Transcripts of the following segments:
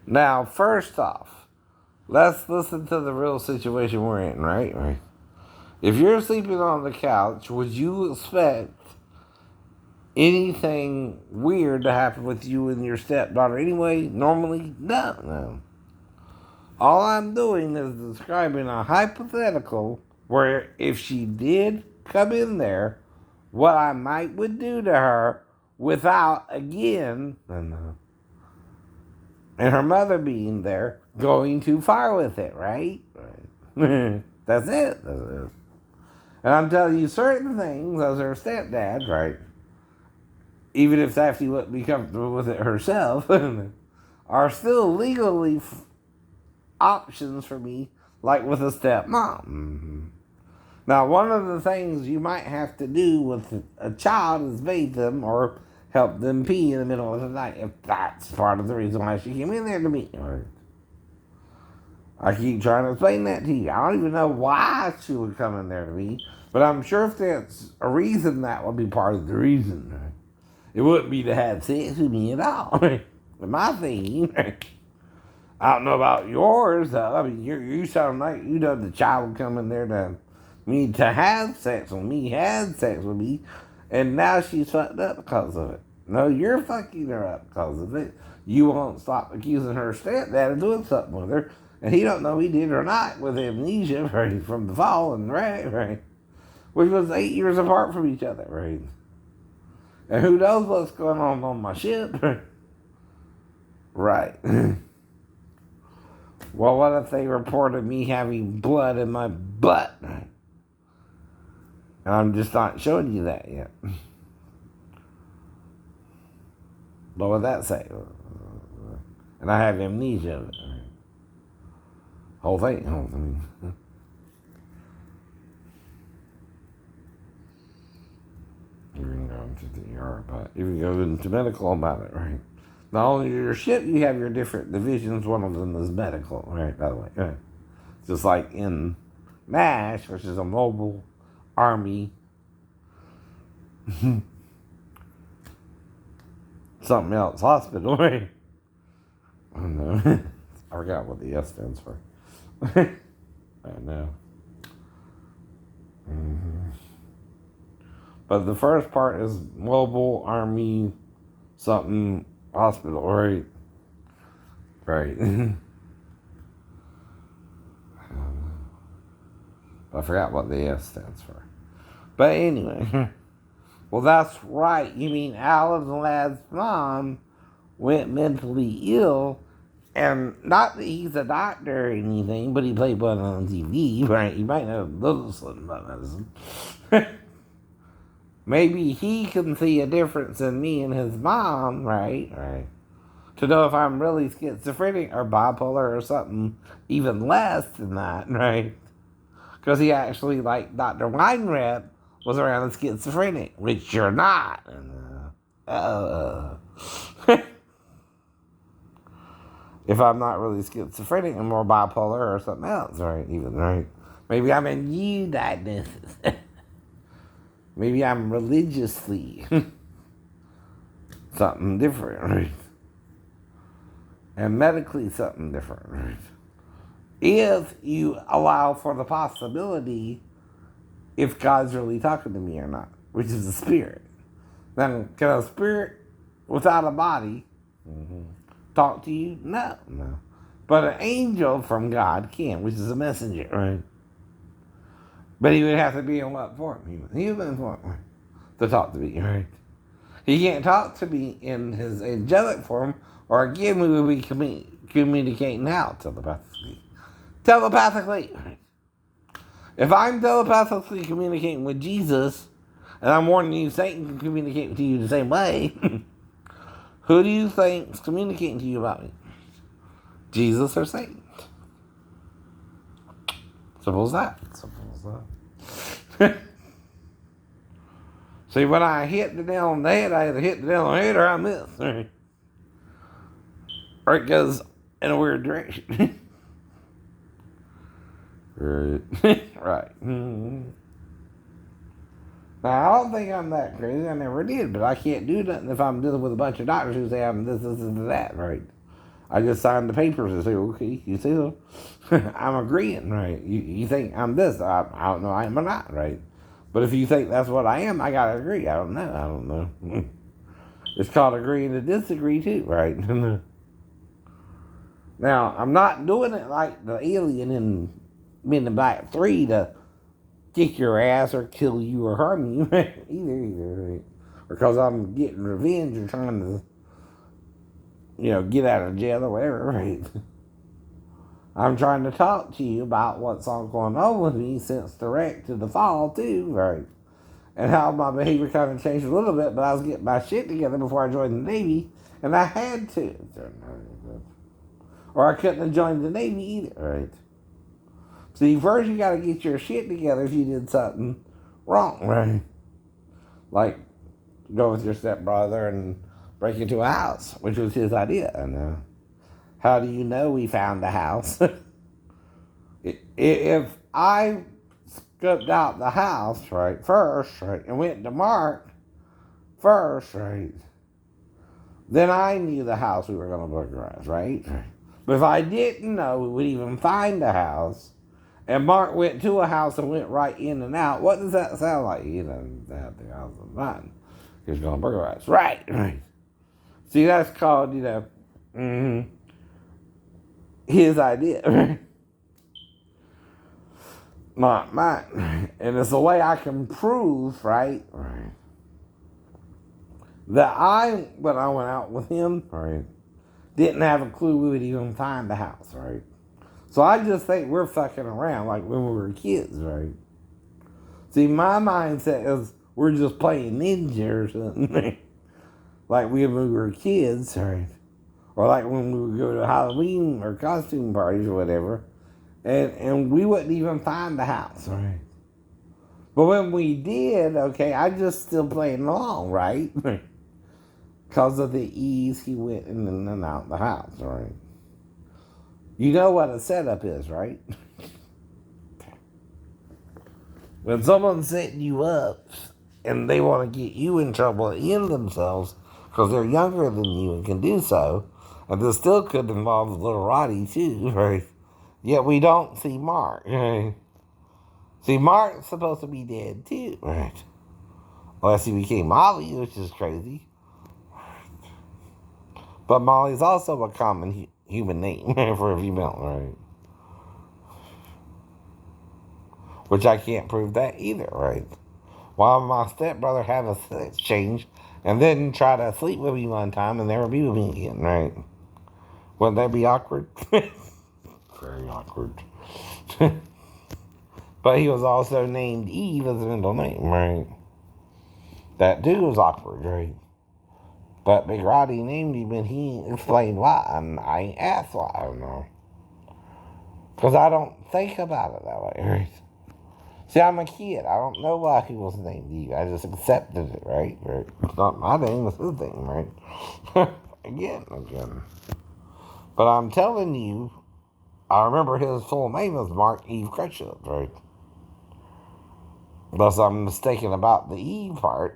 Now, first off, let's listen to the real situation we're in, right? Right. If you're sleeping on the couch, would you expect anything weird to happen with you and your stepdaughter anyway? Normally, no. All I'm doing is describing a hypothetical where if she did come in there, what I might would do to her without, again, and her mother being there, going too far with it, right? That's it. And I'm telling you certain things as her stepdad, right? Even if Safety wouldn't be comfortable with it herself, are still legally options for me, like with a stepmom. Now, one of the things you might have to do with a child is bathe them or help them pee in the middle of the night, if that's part of the reason why she came in there to me. I keep trying to explain that to you. I don't even know why she would come in there to me, but I'm sure if that's a reason, that would be part of the reason. It wouldn't be to have sex with me at all. My thing. I don't know about yours, though. I mean, you sound like you know the child would come in there to me to have sex with me, had sex with me, and now she's fucked up because of it. No, you're fucking her up because of it. You won't stop accusing her stepdad of doing something with her, and he don't know he did or not with amnesia, right, from the fall, and right, which was 8 years apart from each other, right? And who knows what's going on my ship, right? Well, what if they reported me having blood in my butt? And I'm just not showing you that yet. What would that say? And I have amnesia. Whole thing. You can go into the ER about it. You can go into medical about it, right? Not only your ship, you have your different divisions. One of them is medical, right? By the way, right? Just like in MASH, which is a mobile army, something else hospital, right? I don't know. I forgot what the S stands for. I know. Mm-hmm. But the first part is mobile army something hospital, right? Right. I forgot what the S stands for. But anyway, well, that's right. You mean Alan the lad's mom went mentally ill, and not that he's a doctor or anything, but he played one on TV, right? You might know a little something about medicine. Maybe he can see a difference in me and his mom, right? Right. To know if I'm really schizophrenic or bipolar or something even less than that, right? Because he actually, like Dr. Weinreb, was around a schizophrenic, which you're not. If I'm not really schizophrenic, I'm more bipolar or something else, right? Even, right? Maybe I'm a new diagnosis. Maybe I'm religiously something different, right? And medically something different, right? If you allow for the possibility if God's really talking to me or not, which is a spirit. Then can a spirit without a body talk to you? No. But an angel from God can, which is a messenger, right? But he would have to be in what form? Human form to talk to me, right? He can't talk to me in his angelic form, or again we would be communicating now telepathically. Right? If I'm telepathically communicating with Jesus, and I'm warning you, Satan can communicate with you the same way, who do you think's communicating to you about me? Jesus or Satan? Simple as that. See, when I hit the nail on the head, I either hit the nail on the head or I miss. Or it goes in a weird direction. Right. Now, I don't think I'm that crazy. I never did, but I can't do nothing if I'm dealing with a bunch of doctors who say I'm this, and that, right? I just signed the papers and say, okay, you see, I'm agreeing, right? You think I'm this? I don't know, I am or not, right? But if you think that's what I am, I gotta agree. I don't know. It's called agreeing to disagree too, right? Now, I'm not doing it like the alien in Men in Black 3 to kick your ass or kill you or harm you, either, right? Because I'm getting revenge or trying to, get out of jail or whatever, right? I'm trying to talk to you about what's all going on with me since the wreck to the fall, too, right? And how my behavior kind of changed a little bit, but I was getting my shit together before I joined the Navy, and I had to. Or I couldn't have joined the Navy either, right? See, first you gotta get your shit together if you did something wrong, right? Like go with your stepbrother and break into a house, which was his idea. And how do you know we found the house? If I scoped out the house, right, first, right, and went to Mark first, right, then I knew the house we were going to burglarize, right? But if I didn't know we would even find the house, and Mark went to a house and went right in and out, what does that sound like? That the house is mine. He was going to burglarize. Right. See, that's called, his idea, right? Not mine. And it's a way I can prove, right, that when I went out with him, right, didn't have a clue we would even find the house, right? So I just think we're fucking around like when we were kids, right? See, my mindset is we're just playing ninja or something. Like when we were kids, right? Or like when we would go to Halloween or costume parties or whatever, and we wouldn't even find the house, right? But when we did, okay, I just still playing along, right? Because of the ease he went in and out the house, right? You know what a setup is, right? When someone's setting you up and they want to get you in trouble in themselves because they're younger than you and can do so, and this still could involve little Roddy too, right? Yet we don't see Mark, right? See, Mark's supposed to be dead too, right? Unless he became Molly, which is crazy. But Molly's also a common human name for a female, right? Which I can't prove that either, right? While my stepbrother had a sex change and then try to sleep with me one time and never be with me again, right? Wouldn't that be awkward? Very awkward. But he was also named Eve as a middle name, right? That too was awkward, right? But Big Roddy named him and he explained why, and I ain't asked why, I don't know. Because I don't think about it that way, right? See, I'm a kid. I don't know why he was named Eve. I just accepted it, right? It's not my name, it's his name, right? Again. But I'm telling you, I remember his full name was Mark Eve Crutchfield, right? Unless I'm mistaken about the Eve part.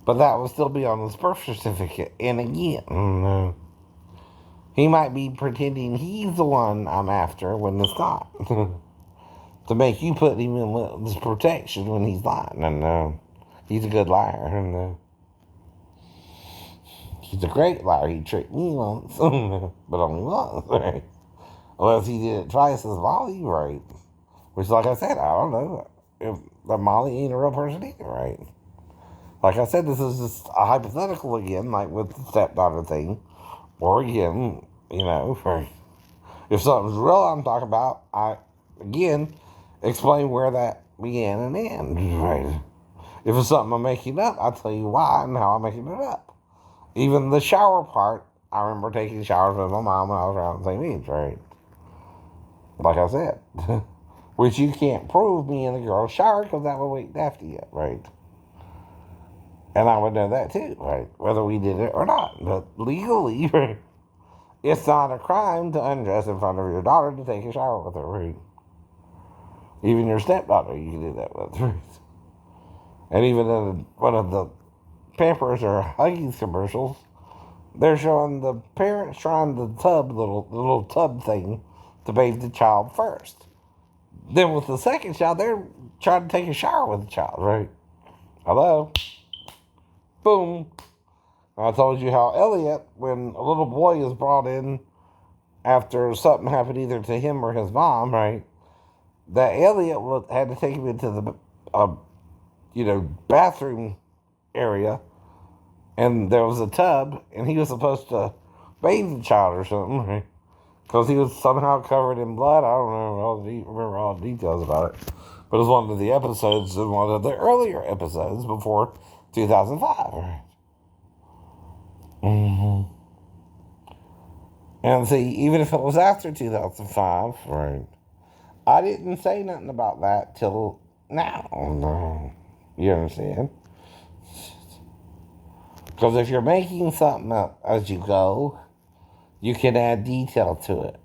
But that would still be on his birth certificate. And again, he might be pretending he's the one I'm after when it's not. To make you put him in witness protection when he's lying. And he's a good liar. And he's a great liar. He tricked me once. But only once, right? Unless he did it twice as Molly, right? Which, like I said, I don't know if the Molly ain't a real person either, right? Like I said, this is just a hypothetical again, like with the stepdaughter thing. Or again, for if something's real I'm talking about, I, again, explain where that began and ended, right? If it's something I'm making up, I'll tell you why and how I'm making it up. Even the shower part, I remember taking showers with my mom when I was around the same age, right? Like I said. Which you can't prove me and the girl showered because that would wake Daphne up, right? And I would know that too, right? Whether we did it or not. But legally, right? It's not a crime to undress in front of your daughter to take a shower with her, right? Even your stepdaughter, you can do that with, right? And even in one of the Pampers or Huggies commercials, they're showing the parents trying the little tub thing to bathe the child first. Then with the second child, they're trying to take a shower with the child, right? Hello? Boom. I told you how Elliot, when a little boy is brought in after something happened either to him or his mom, right? That Elliot had to take him into the, bathroom area, and there was a tub, and he was supposed to bathe the child or something, right? Because he was somehow covered in blood. I don't remember all the details about it. But it was one of the episodes in one of the earlier episodes before 2005. Right? Mm-hmm. And see, even if it was after 2005, right, I didn't say nothing about that till now. No. You understand? Because if you're making something up as you go, you can add detail to it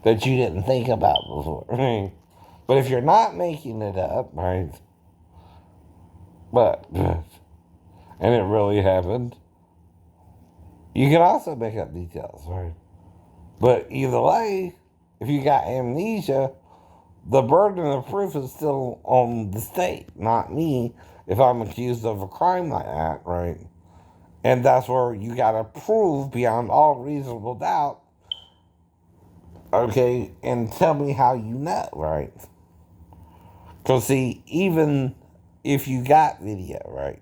that you didn't think about before. Right? But if you're not making it up, right, and it really happened, you can also make up details, right? But either way, if you got amnesia, the burden of proof is still on the state, not me, if I'm accused of a crime like that, right? And that's where you gotta prove beyond all reasonable doubt, okay, and tell me how you know, right? Because, see, even if you got video, right,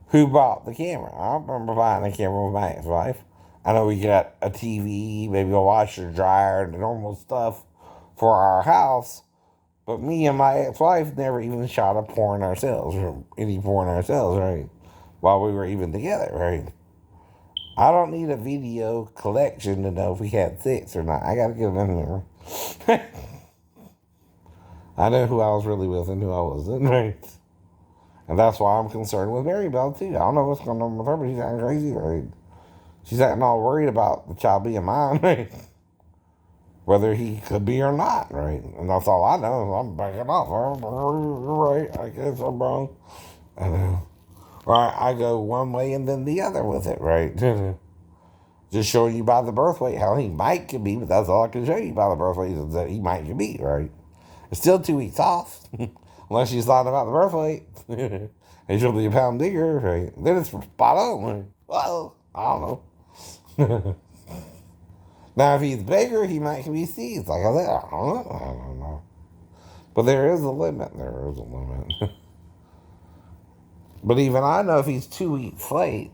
who bought the camera? I remember buying a camera with my ex-wife. I know we got a TV, maybe a washer, dryer, and the normal stuff for our house. But me and my ex-wife never even shot a porn ourselves, or any porn ourselves, right? While we were even together, right? I don't need a video collection to know if we had sex or not. I gotta get it in there. I know who I was really with and who I wasn't, right? And that's why I'm concerned with Mary Bell, too. I don't know what's going on with her, but she's acting crazy, right? She's acting all worried about the child being mine, right? Whether he could be or not, right? And that's all I know. I'm backing off. You're right. I guess I'm wrong. I know. Right, I go one way and then the other with it, right? Just showing you by the birth weight how he might could be, but that's all I can show you by the birth weight is that he might could be, right? It's still 2 weeks off, unless she's lying about the birth weight. And she'll be a pound bigger, right? Then it's spot on. Right? Well, I don't know. Now, if he's bigger, he might be seized. Like I said, I don't know. But there is a limit. There is a limit. But even I know if he's 2 weeks late,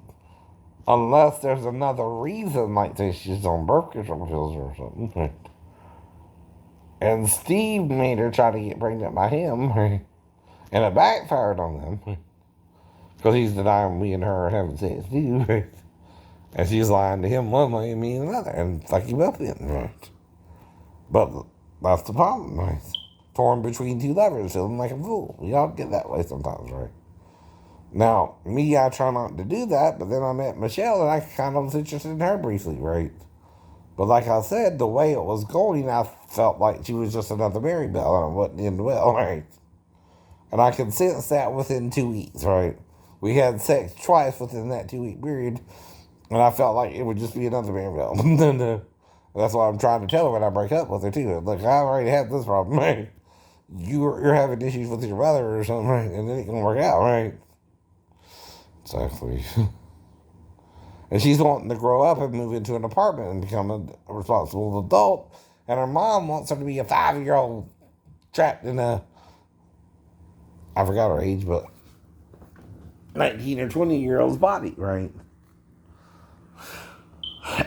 unless there's another reason, like say she's on birth control pills or something. And Steve made her try to get pregnant by him, and it backfired on them. Because he's denying me and her are having sex too. And she's lying to him one way and me another, and fuck you up in, right? But that's the problem, right? Torn between two lovers, feeling like a fool. We all get that way sometimes, right? Now, me, I try not to do that, but then I met Michelle, and I kind of was interested in her briefly, right? But like I said, the way it was going, I felt like she was just another Mary Bell, and it wasn't end well, right? And I could sense that within 2 weeks, right? We had sex twice within that 2 week period, and I felt like it would just be another Mary Bell. That's what I'm trying to tell her when I break up with her, too. Look, I already have this problem, right? You're having issues with your mother or something, right? And it ain't gonna work out, right? Exactly. And she's wanting to grow up and move into an apartment and become a responsible adult. And her mom wants her to be a 5-year-old trapped in a, I forgot her age, but 19 or 20-year-old's body, right?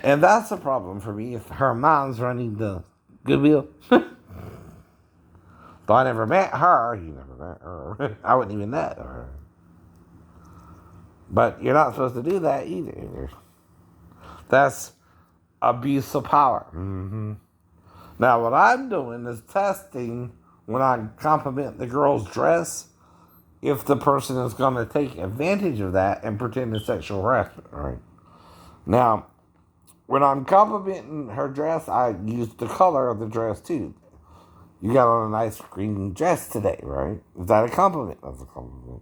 And that's a problem for me if her mom's running the Goodwill. Though I never met her, you never met her. I wouldn't even know her. But you're not supposed to do that either. That's abuse of power. Mm-hmm. Now, what I'm doing is testing when I compliment the girl's dress if the person is going to take advantage of that and pretend it's sexual harassment, right? Now, when I'm complimenting her dress, I use the color of the dress too. You got on a nice green dress today, right? Is that a compliment? That's a compliment.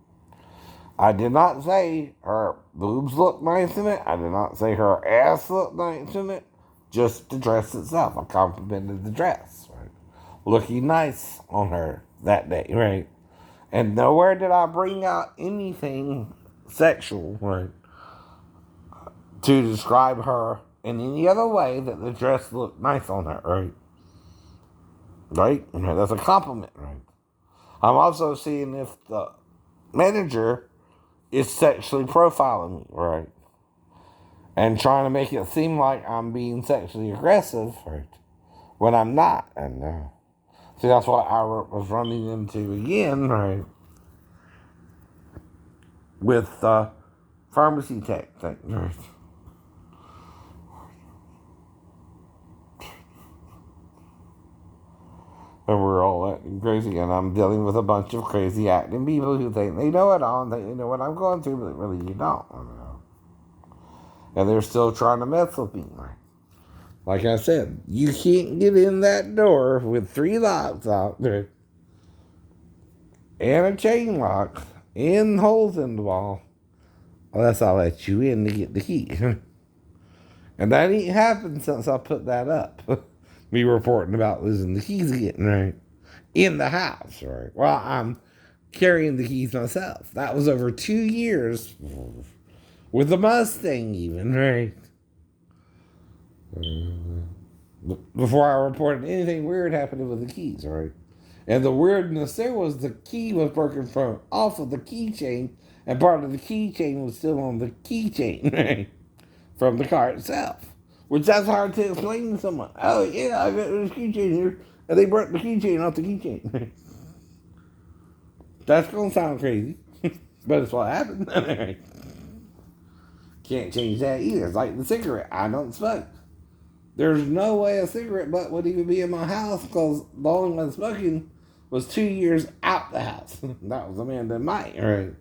I did not say her boobs look nice in it. I did not say her ass looked nice in it. Just the dress itself. I complimented the dress, right? Looking nice on her that day, right? And nowhere did I bring out anything sexual, right? To describe her in any other way that the dress looked nice on her, right? Right? That's a compliment, right? I'm also seeing if the manager is sexually profiling me, right? And trying to make it seem like I'm being sexually aggressive, right? When I'm not. And see, that's what I was running into again, right? With pharmacy tech thing, right? And we're all acting crazy, and I'm dealing with a bunch of crazy acting people who think they know it all, and they know what I'm going through, but really you don't. And they're still trying to mess with me. Like I said, you can't get in that door with 3 locks out there, and a chain lock, and holes in the wall, unless I let you in to get the key. And that ain't happened since I put that up. Me reporting about losing the keys again, right? In the house, right? Well, I'm carrying the keys myself. That was over 2 years with the Mustang, even, right? Before I reported anything weird happening with the keys, right? And the weirdness there was the key was broken from off of the keychain, and part of the keychain was still on the keychain, right? From the car itself. Which that's hard to explain to someone. Oh yeah, I got this keychain here, and they broke the keychain off the keychain. That's gonna sound crazy, but it's what happened. Can't change that either. It's like the cigarette. I don't smoke. There's no way a cigarette butt would even be in my house because the only one smoking was 2 years out the house. That was Amanda Mike, right?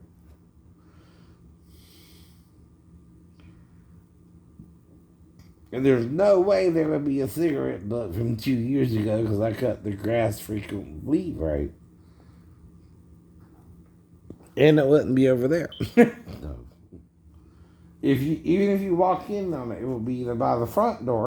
And there's no way there would be a cigarette butt from 2 years ago because I cut the grass frequently, right? And it wouldn't be over there. No. Even if you walk in on it, it will be either by the front door